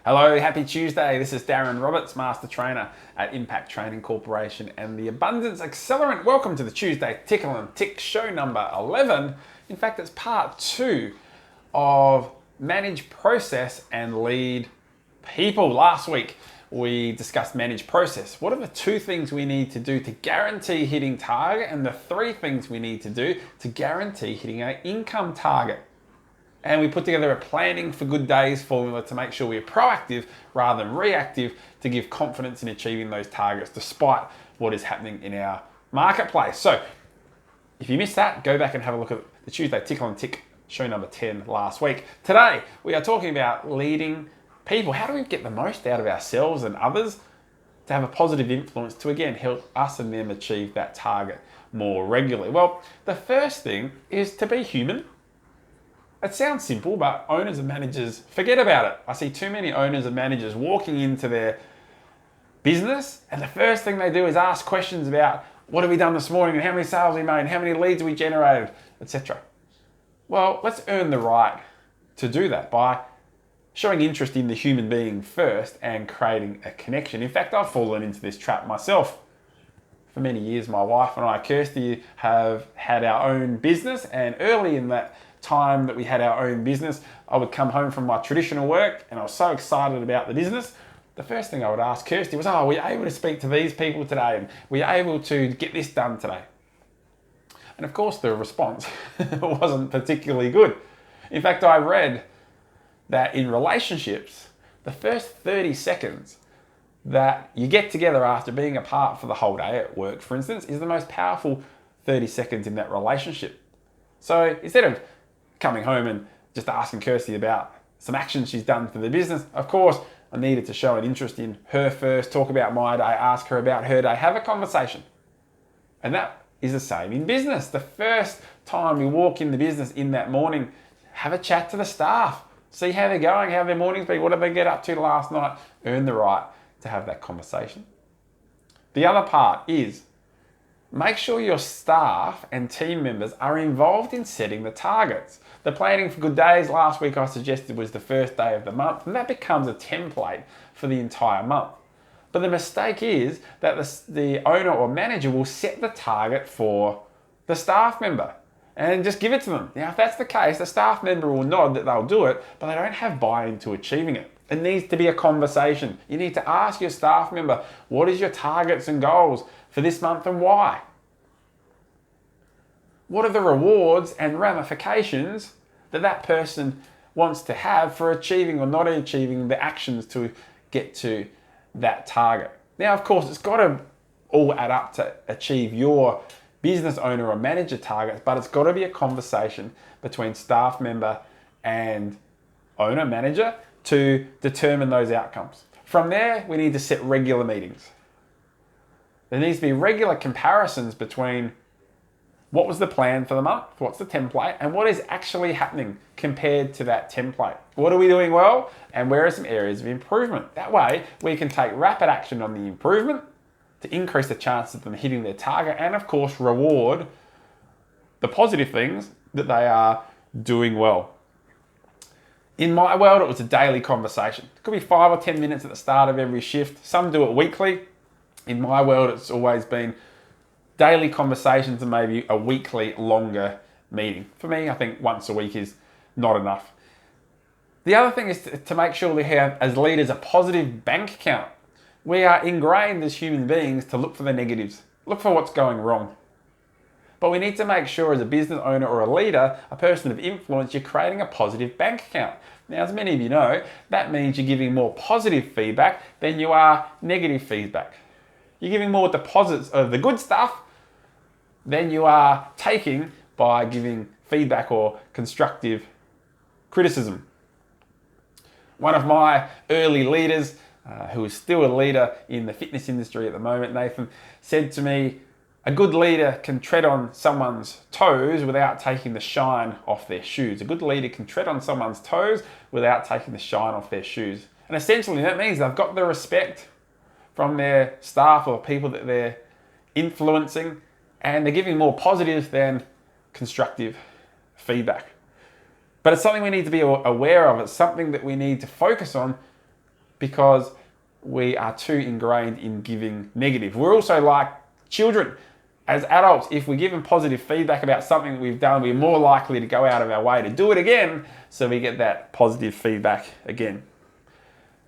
Hello, happy Tuesday. This is Darren Roberts, Master Trainer at Impact Training Corporation and the Abundance Accelerant. Welcome to the Tuesday Tickle and Tick show number 11. In fact, it's part 2 of Manage Process and Lead People. Last week, we discussed Manage Process. What are the 2 things we need to do to guarantee hitting target and the 3 things we need to do to guarantee hitting our income target? And we put together a planning for good days formula to make sure we're proactive rather than reactive to give confidence in achieving those targets despite what is happening in our marketplace. So if you missed that, go back and have a look at the Tuesday Tickle and Tick show number 10 last week. Today, we are talking about leading people. How do we get the most out of ourselves and others to have a positive influence to, again, help us and them achieve that target more regularly? Well, the first thing is to be human. It sounds simple, but owners and managers forget about it. I see too many owners and managers walking into their business and the first thing they do is ask questions about what have we done this morning and how many sales we made and how many leads we generated, etc. Well, let's earn the right to do that by showing interest in the human being first and creating a connection. In fact, I've fallen into this trap myself. For many years, my wife and I, Kirsty, have had our own business, and early in that time that we had our own business, I would come home from my traditional work and I was so excited about the business. The first thing I would ask Kirsty was, were you able to speak to these people today? And were you able to get this done today? And of course, the response wasn't particularly good. In fact, I read that in relationships, the first 30 seconds that you get together after being apart for the whole day at work, for instance, is the most powerful 30 seconds in that relationship. So instead of coming home and just asking Kirsty about some actions she's done for the business, of course, I needed to show an interest in her first, talk about my day, ask her about her day, have a conversation. And that is the same in business. The first time you walk in the business in that morning, have a chat to the staff. See how they're going, how their morning's been, what did they get up to last night? Earn the right to have that conversation. The other part is make sure your staff and team members are involved in setting the targets. The planning for good days last week I suggested was the first day of the month, and that becomes a template for the entire month. But the mistake is that the owner or manager will set the target for the staff member and just give it to them. Now, if that's the case, the staff member will nod that they'll do it, but they don't have buy-in to achieving it. It needs to be a conversation. You need to ask your staff member, what is your targets and goals for this month and why? What are the rewards and ramifications that that person wants to have for achieving or not achieving the actions to get to that target? Now, of course, it's got to all add up to achieve your business owner or manager targets, but it's got to be a conversation between staff member and owner, manager, to determine those outcomes. From there, we need to set regular meetings. There needs to be regular comparisons between what was the plan for the month, what's the template, and what is actually happening compared to that template. What are we doing well, and where are some areas of improvement? That way, we can take rapid action on the improvement to increase the chances of them hitting their target, and of course, reward the positive things that they are doing well. In my world, it was a daily conversation. It could be 5 or 10 minutes at the start of every shift. Some do it weekly. In my world, it's always been daily conversations and maybe a weekly longer meeting. For me, I think once a week is not enough. The other thing is to make sure we have, as leaders, a positive bank account. We are ingrained as human beings to look for the negatives, look for what's going wrong. But we need to make sure as a business owner or a leader, a person of influence, you're creating a positive bank account. Now, as many of you know, that means you're giving more positive feedback than you are negative feedback. You're giving more deposits of the good stuff than you are taking by giving feedback or constructive criticism. One of my early leaders, who is still a leader in the fitness industry at the moment, Nathan, said to me, a good leader can tread on someone's toes without taking the shine off their shoes. A good leader can tread on someone's toes without taking the shine off their shoes. And essentially that means they've got the respect from their staff or people that they're influencing, and they're giving more positive than constructive feedback. But it's something we need to be aware of. It's something that we need to focus on because we are too ingrained in giving negative. We're also like children. As adults, if we give them positive feedback about something that we've done, we're more likely to go out of our way to do it again, so we get that positive feedback again.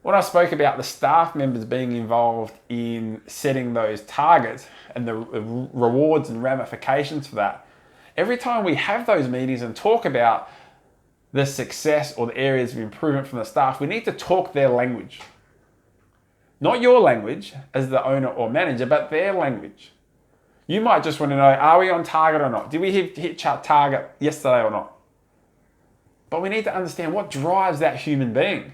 When I spoke about the staff members being involved in setting those targets and the rewards and ramifications for that, every time we have those meetings and talk about the success or the areas of improvement from the staff, we need to talk their language. Not your language as the owner or manager, but their language. You might just want to know, are we on target or not? Did we hit target yesterday or not? But we need to understand what drives that human being.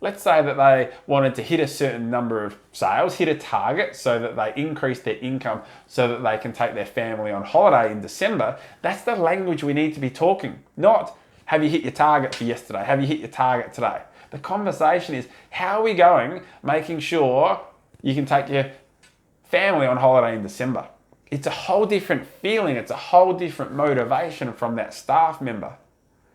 Let's say that they wanted to hit a certain number of sales, hit a target so that they increase their income so that they can take their family on holiday in December. That's the language we need to be talking. Not, have you hit your target for yesterday? Have you hit your target today? The conversation is, how are we going, making sure you can take your family on holiday in December? It's a whole different feeling. It's a whole different motivation from that staff member.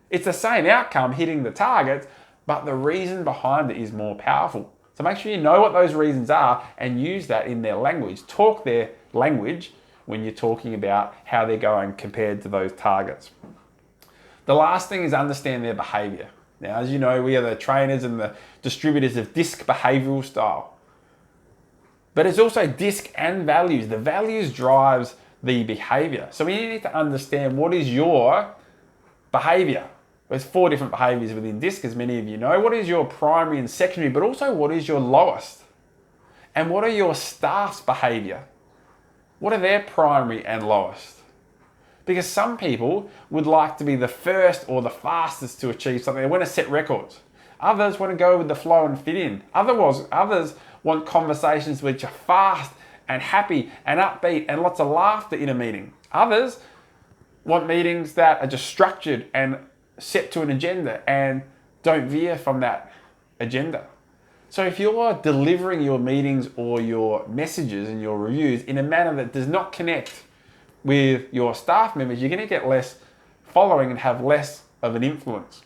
It's the same outcome, hitting the targets, but the reason behind it is more powerful. So make sure you know what those reasons are and use that in their language. Talk their language when you're talking about how they're going compared to those targets. The last thing is understand their behavior. Now, as you know, we are the trainers and the distributors of DISC behavioral style. But it's also DISC and values. The values drives the behavior. So we need to understand what is your behavior. There's 4 different behaviors within DISC, as many of you know. What is your primary and secondary, but also what is your lowest? And what are your staff's behavior? What are their primary and lowest? Because some people would like to be the first or the fastest to achieve something. They want to set records. Others want to go with the flow and fit in. Others want conversations which are fast and happy and upbeat and lots of laughter in a meeting. Others want meetings that are just structured and set to an agenda and don't veer from that agenda. So if you're delivering your meetings or your messages and your reviews in a manner that does not connect with your staff members, you're going to get less following and have less of an influence.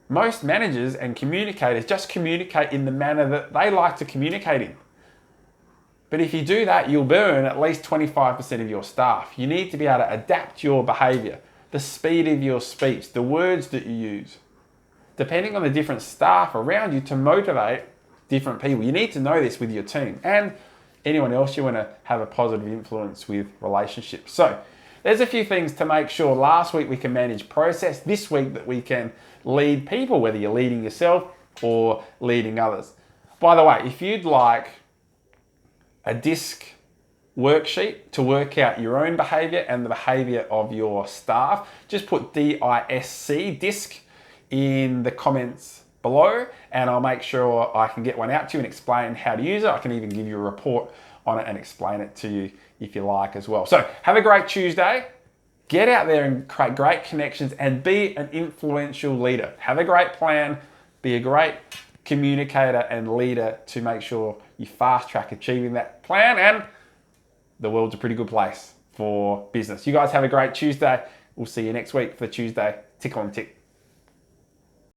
Most managers and communicators just communicate in the manner that they like to communicate in. But if you do that, you'll burn at least 25% of your staff. You need to be able to adapt your behavior, the speed of your speech, the words that you use, depending on the different staff around you to motivate different people. You need to know this with your team and anyone else you want to have a positive influence with relationships. So there's a few things to make sure. Last week we can manage process. This week that we can lead people, whether you're leading yourself or leading others. By the way, if you'd like a DISC worksheet to work out your own behavior and the behavior of your staff, just put DISC in the comments below and I'll make sure I can get one out to you and explain how to use it. I can even give you a report on it and explain it to you if you like as well. So have a great Tuesday. Get out there and create great connections and be an influential leader. Have a great plan, be a great communicator and leader to make sure you fast track achieving that plan, and the world's a pretty good place for business. You guys have a great Tuesday. We'll see you next week for Tuesday Tickle and Tick.